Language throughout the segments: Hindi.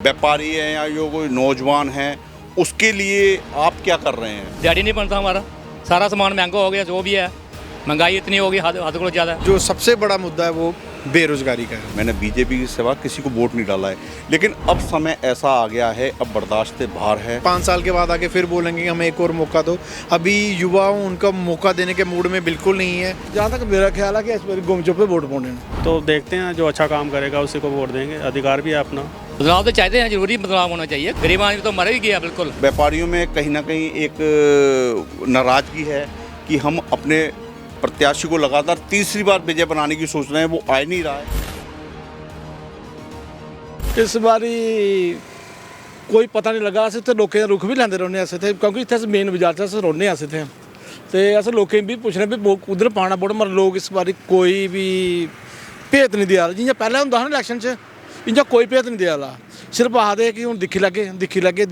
व्यापारी हैं या जो कोई नौजवान हैं उसके लिए आप क्या कर रहे हैं? दिहाड़ी नहीं बनता हमारा, सारा सामान महंगा हो गया, जो भी है महंगाई इतनी हो गई, हद को ज़्यादा है। जो सबसे बड़ा मुद्दा है वो बेरोजगारी का है। मैंने बीजेपी के सिवा किसी को वोट नहीं डाला है, लेकिन अब समय ऐसा आ गया है, अब बर्दाश्त से बाहर है। 5 साल के बाद आके फिर बोलेंगे कि हमें एक और मौका दो। अभी युवाओं उनका मौका देने के मूड में बिल्कुल नहीं है। जहाँ तक मेरा ख्याल है कि इस बार गुमचो पे वोट पाने तो देखते हैं, जो अच्छा काम करेगा उसी को वोट देंगे, अधिकार भी है अपना। बदलाव तो चाहते हैं, जरूरी बदलाव होना चाहिए। गरीब आदमी तो मर ही गया बिल्कुल। व्यापारियों में कहीं ना कहीं एक नाराजगी है कि हम अपने प्रत्याशी को लगातार तीसरी बार विजय बनाने की सोच रहे हैं, वो आ नहीं रहा है। इस बारी कोई पता नहीं लगा। अस तो लोगों रुख भी लेंदे रौह्ने अस इत्थे, क्योंकि इत्थे मेन बाजार च अस रौह्ने अस इत्थे ते अस लोकें भी पुच्छने भी उद्धर पाना वोट, मगर लोग इस बारी कोई भी भेत नहीं देआ। जियां पैह्लें हुंदा हा ना इलैक्शन च, इ'यां कोई भेत नहीं देआ दा। सिर्फ आखदे कि हुण दिक्खी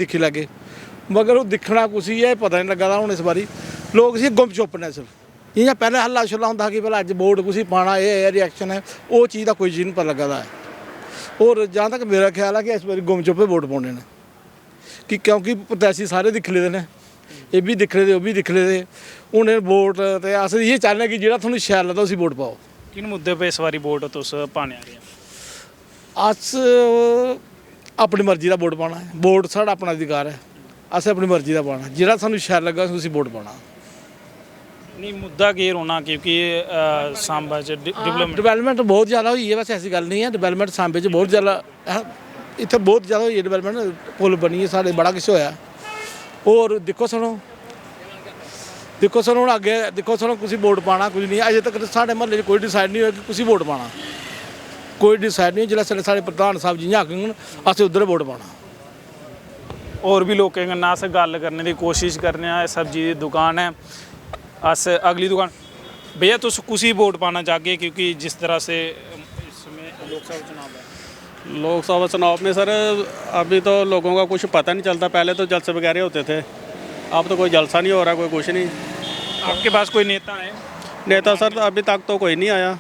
लैगे, मगर ओह् दिक्खना कुसी है पता नहीं लग्गा दा। हुण इस बारी लोग इसी गुम चुप ने सिर्फ। इ'यां पैह्लें हल्ला शुल्ला होंदा हा कि भला अज्ज वोट कुसी पाना, एह् रिएक्शन है, ओह् चीज़ दा कोई चीज़ नहीं पता लग्गा दा है। और जहाँ तक मेरा ख्याल है कि इस बारी गुम चुप पे वोट पाने ने, कि क्योंकि प्रत्याशी सारे दिक्ख लेदे ने, एह् बी दिक्ख लेदे, ओह् बी दिक्ख लेदे। हून वोट ते अस इ'यै चाह्न्ने कि जेह्ड़ा थुहानूं शैल लगदा उसी वोट पाओ। किन मुद्दे पे इस बारी वोट तुस पाने आ रहे हैं? अस अपनी मर्जी दा वोट पाना है। वोट साढ़ा अपना अधिकार है, असें अपनी मर्जी दा पाना। जेह्ड़ा सानूं शैल लग्गा उसी वोट पाना। नहीं, मुद्दा केह् रौह्ना, क्योंकि सांबा च डिवेलपमेंट बहुत ज़्यादा होई है, वैसे ऐसी गल नहीं है। डिवेलपमेंट सांबे च बहुत ज़्यादा, इत्थै बहुत ज़्यादा होई है डिवेलपमेंट। पुल बनी है साढ़े, बड़ा किश होया। और दिक्खो सुनो हूँ अग्गे दिक्खो सुनो, कुसी वोट पाना कुछ नहीं। अजे तक साढ़े म्हल्ले च कोई डिसाइड नहीं होया कि कुसी वोट पाना, कोई डिसाइड नहीं। जिसलै साढ़े प्रधान साहब जियां आखङन असें उद्धर वोट पाना। और भी लोकें कन्नै अस गल्ल करने की कोशिश करने आं। सब्जी दी दुकान है, अस अगली दुकान। भैया तुस कुसी वोट पाना चाहगे, क्योंकि जिस तरह से इसमें लोकसभा चुनाव है? लोकसभा चुनाव में सर अभी तो लोगों का कुछ पता नहीं चलता। पहले तो जलसे वगैरह होते थे, अब तो कोई जलसा नहीं हो रहा, कोई कुछ नहीं। आपके पास कोई नेता है? नेता सर अभी तक तो कोई नहीं आया,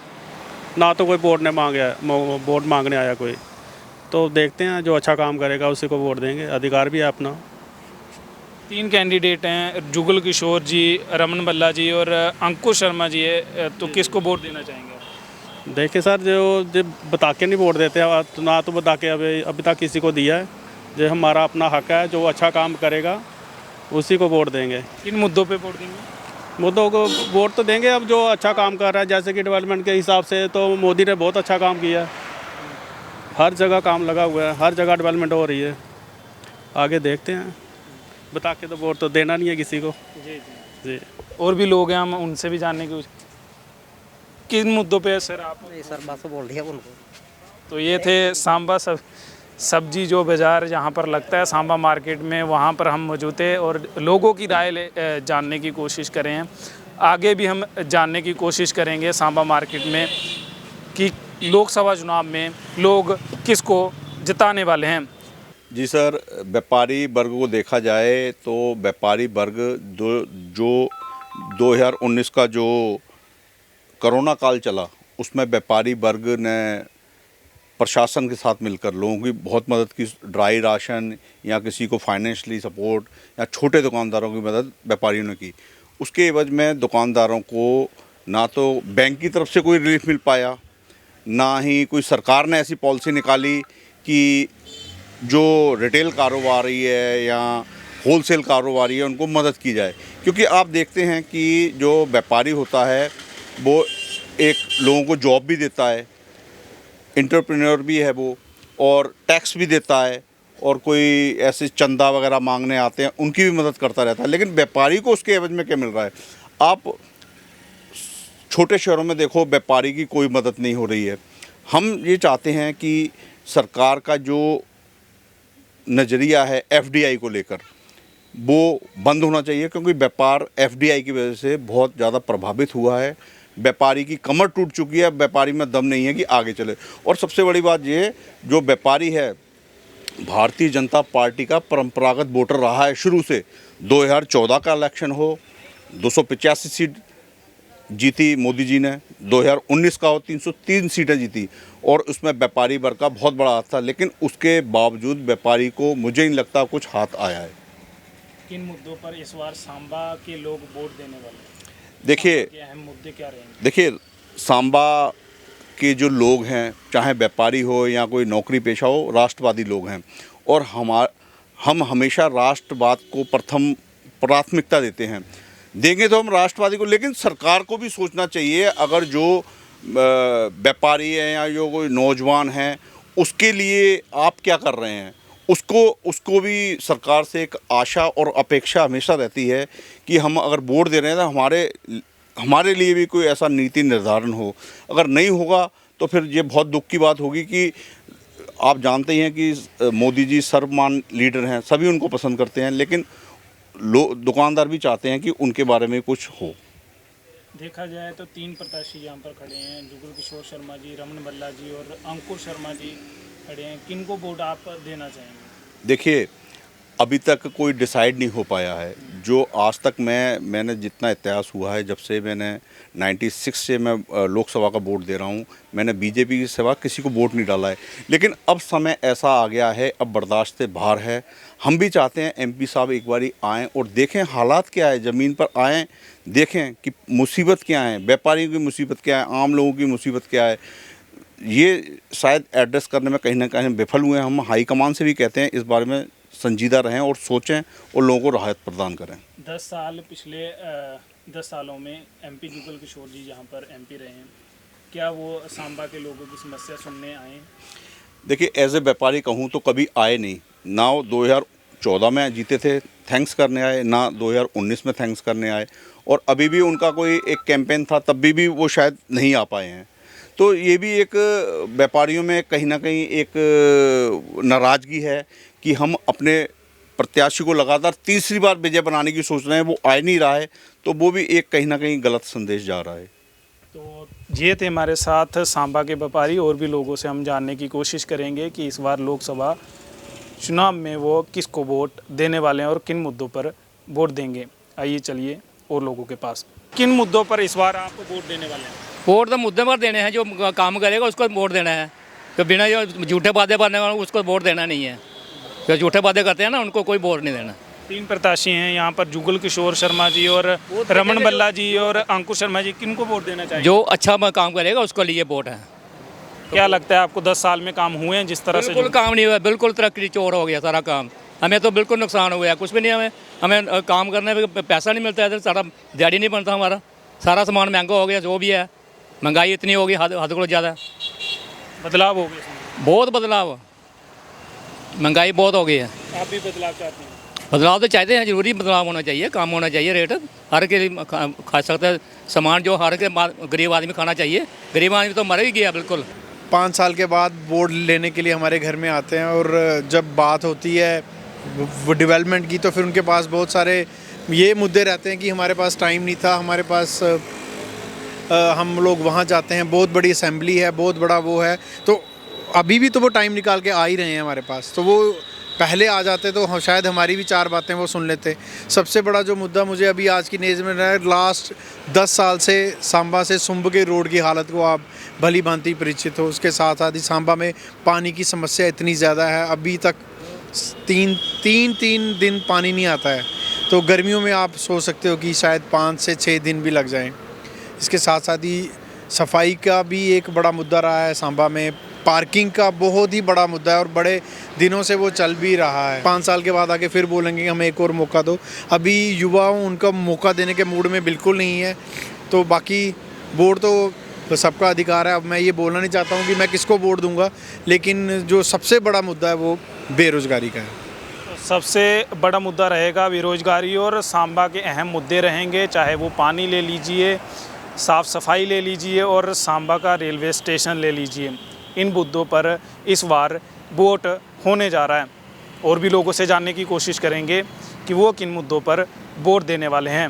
ना तो कोई वोट मांगने आया कोई। तो देखते हैं, जो अच्छा काम करेगा उसी को वोट देंगे, अधिकार भी है अपना। 3 कैंडिडेट हैं, जुगल किशोर जी, रमन बल्ला जी और अंकुश शर्मा जी है, तो किसको वोट देना चाहेंगे? देखिए सर, जो बता के नहीं वोट देते, तो ना तो बता के अभी तक किसी को दिया है। जो हमारा अपना हक है, जो अच्छा काम करेगा उसी को वोट देंगे। किन मुद्दों पे वोट देंगे? मुद्दों को वोट तो देंगे अब जो अच्छा काम कर रहा है। जैसे कि डेवलपमेंट के हिसाब से तो मोदी ने बहुत अच्छा काम किया है, हर जगह काम लगा हुआ है, हर जगह डेवलपमेंट हो रही है। आगे देखते हैं, बता के तो वोट तो देना नहीं है किसी को। जी। और भी लोग हैं, हम उनसे भी जानने की। किन मुद्दों पे है सर आप? सर बस बोल दिया उनको। तो ये थे सांबा सब्जी जो बाज़ार जहाँ पर लगता है सांबा मार्केट में, वहाँ पर हम मौजूद थे और लोगों की राय जानने की कोशिश करें हैं। आगे भी हम जानने की कोशिश करेंगे सांबा मार्केट में कि लोकसभा चुनाव में लोग किसको जिताने वाले हैं। जी सर, व्यापारी वर्ग को देखा जाए तो व्यापारी वर्ग जो 2019 का जो कोरोना काल चला, उसमें व्यापारी वर्ग ने प्रशासन के साथ मिलकर लोगों की बहुत मदद की। ड्राई राशन या किसी को फाइनेंशियली सपोर्ट या छोटे दुकानदारों की मदद व्यापारियों ने की। उसके एवज में दुकानदारों को ना तो बैंक की तरफ से कोई रिलीफ मिल पाया, ना ही कोई सरकार ने ऐसी पॉलिसी निकाली कि जो रिटेल कारोबारी है या होलसेल कारोबारी है उनको मदद की जाए। क्योंकि आप देखते हैं कि जो व्यापारी होता है वो एक लोगों को जॉब भी देता है, एंटरप्रेन्योर भी है वो, और टैक्स भी देता है, और कोई ऐसे चंदा वगैरह मांगने आते हैं उनकी भी मदद करता रहता है। लेकिन व्यापारी को उसके एवज में क्या मिल रहा है? आप छोटे शहरों में देखो, व्यापारी की कोई मदद नहीं हो रही है। हम ये चाहते हैं कि सरकार का जो नज़रिया है एफडीआई को लेकर, वो बंद होना चाहिए, क्योंकि व्यापार एफडीआई की वजह से बहुत ज़्यादा प्रभावित हुआ है। व्यापारी की कमर टूट चुकी है, व्यापारी में दम नहीं है कि आगे चले। और सबसे बड़ी बात ये, जो व्यापारी है भारतीय जनता पार्टी का परंपरागत वोटर रहा है शुरू से। 2014 का इलेक्शन हो, 285 सीट जीती मोदी जी ने 2019 का, और 303 सीटें जीती, और उसमें व्यापारी वर्ग का बहुत बड़ा हाथ था, लेकिन उसके बावजूद व्यापारी को मुझे नहीं लगता कुछ हाथ आया है। किन मुद्दों पर इस बार सांबा के लोग वोट देने वाले हैं? देखिए सांबा के अहम मुद्दे क्या रहेंगे? देखिए सांबा के जो लोग हैं, चाहे व्यापारी हो या कोई नौकरी पेशा हो, राष्ट्रवादी लोग हैं, और हम हमेशा राष्ट्रवाद को प्रथम प्राथमिकता देते हैं। देंगे तो हम राष्ट्रवादी को, लेकिन सरकार को भी सोचना चाहिए, अगर जो व्यापारी हैं या जो कोई नौजवान हैं, उसके लिए आप क्या कर रहे हैं, उसको भी सरकार से एक आशा और अपेक्षा हमेशा रहती है कि हम अगर वोट दे रहे हैं तो हमारे लिए भी कोई ऐसा नीति निर्धारण हो। अगर नहीं होगा तो फिर ये बहुत दुख की बात होगी कि आप जानते ही हैं कि मोदी जी सर्वमान्य लीडर हैं, सभी उनको पसंद करते हैं, लेकिन दुकानदार भी चाहते हैं कि उनके बारे में कुछ हो। देखा जाए तो 3 प्रत्याशी यहाँ पर खड़े हैं, जुगल किशोर शर्मा जी, रमन भल्ला जी और अंकुर शर्मा जी खड़े हैं। किनको वोट आप देना चाहेंगे? देखिए अभी तक कोई डिसाइड नहीं हो पाया है। जो आज तक मैंने जितना इतिहास हुआ है, जब से मैंने 96 से मैं लोकसभा का वोट दे रहा हूँ, मैंने बीजेपी के सिवा किसी को वोट नहीं डाला है। लेकिन अब समय ऐसा आ गया है, अब बर्दाश्त से बाहर है। हम भी चाहते हैं एमपी साहब एक बारी आएँ और देखें हालात क्या है, ज़मीन पर आएँ, देखें कि मुसीबत क्या है, व्यापारियों की मुसीबत क्या है, आम लोगों की मुसीबत क्या है। ये शायद एड्रेस करने में कहीं ना कहीं विफल हुए हैं। हम हाईकमान से भी कहते हैं इस बारे में संजीदा रहें और सोचें और लोगों को राहत प्रदान करें। 10 साल पिछले 10 सालों में एमपी जुगल किशोर जी यहाँ पर एमपी रहे हैं, क्या वो सांबा के लोगों की समस्या सुनने आए? देखिए एज ए व्यापारी कहूँ तो कभी आए नहीं, ना 2014 में जीते थे थैंक्स करने आए, ना 2019 में थैंक्स करने आए, और अभी भी उनका कोई एक कैंपेन था तब भी वो शायद नहीं आ पाए हैं। तो ये भी एक व्यापारियों में कहीं ना कहीं एक नाराज़गी है कि हम अपने प्रत्याशी को लगातार तीसरी बार विजय बनाने की सोच रहे हैं, वो आ नहीं रहा है, तो वो भी एक कहीं ना कहीं गलत संदेश जा रहा है। तो ये थे हमारे साथ सांबा के व्यापारी, और भी लोगों से हम जानने की कोशिश करेंगे कि इस बार लोकसभा चुनाव में वो किसको वोट देने वाले हैं और किन मुद्दों पर वोट देंगे। आइए चलिए और लोगों के पास। किन मुद्दों पर इस बार आप वोट देने वाले हैं? वोट तो मुद्दे पर देने हैं, जो काम करेगा उसको वोट देना है। तो बिना जो झूठे वादे करने वाले उसको वोट देना नहीं है। जो झूठे वादे करते हैं ना, उनको कोई वोट नहीं देना। 3 प्रत्याशी हैं यहाँ पर, जुगल किशोर शर्मा जी और रमन भल्ला जी और अंकुर शर्मा जी। किनको वोट देना चाहिए? जो अच्छा काम करेगा उसके लिए वोट है। क्या लगता है आपको 10 साल में काम हुए हैं जिस तरह से? बिल्कुल काम नहीं हुआ, बिल्कुल तरक्की चोर हो गया सारा काम। हमें तो बिल्कुल नुकसान हो गया, कुछ भी नहीं। हमें काम करने में पैसा नहीं मिलता है, सारा दिहाड़ी नहीं बनता हमारा, सारा सामान महंगा हो गया। जो भी है महंगाई इतनी हो गई, हद को ज़्यादा। बदलाव हो गया? बहुत बदलाव, महंगाई बहुत हो गई है। आप भी बदलाव चाहते हैं? बदलाव तो चाहते हैं, जरूरी बदलाव होना चाहिए, काम होना चाहिए। रेट हर के खा सकता है सामान, जो हर के गरीब आदमी खाना चाहिए। गरीब आदमी तो मर ही गया बिल्कुल। 5 साल के बाद वोट लेने के लिए हमारे घर में आते हैं, और जब बात होती है वो डेवलपमेंट की, तो फिर उनके पास बहुत सारे ये मुद्दे रहते हैं कि हमारे पास टाइम नहीं था, हमारे पास हम लोग वहाँ जाते हैं, बहुत बड़ी असेंबली है, बहुत बड़ा वो है, तो अभी भी तो वो टाइम निकाल के आ ही रहे हैं हमारे पास। तो वो पहले आ जाते तो शायद हमारी भी 4 बातें वो सुन लेते। सबसे बड़ा जो मुद्दा मुझे अभी आज की न्यूज़ में रहा है, लास्ट 10 साल से सांबा से सुंब के रोड की हालत को आप भली भांति परिचित हो। उसके साथ साथ ही सांबा में पानी की समस्या इतनी ज़्यादा है, अभी तक 3 दिन पानी नहीं आता है। तो गर्मियों में आप सोच सकते हो कि शायद 5 से 6 दिन भी लग जाएं। इसके साथ साथ ही सफाई का भी एक बड़ा मुद्दा रहा है सांबा में, पार्किंग का बहुत ही बड़ा मुद्दा है, और बड़े दिनों से वो चल भी रहा है। 5 साल के बाद आके फिर बोलेंगे कि हमें एक और मौका दो। अभी युवाओं उनका मौका देने के मूड में बिल्कुल नहीं है। तो बाकी वोट तो सबका अधिकार है। अब मैं ये बोलना नहीं चाहता हूँ कि मैं किसको वोट दूंगा, लेकिन जो सबसे बड़ा मुद्दा है वो बेरोज़गारी का है। सबसे बड़ा मुद्दा रहेगा बेरोजगारी, और सांबा के अहम मुद्दे रहेंगे, चाहे वो पानी ले लीजिए, साफ़ सफाई ले लीजिए, और सांबा का रेलवे स्टेशन ले लीजिए। इन मुद्दों पर इस बार वोट होने जा रहा है, और भी लोगों से जानने की कोशिश करेंगे कि वो किन मुद्दों पर वोट देने वाले हैं।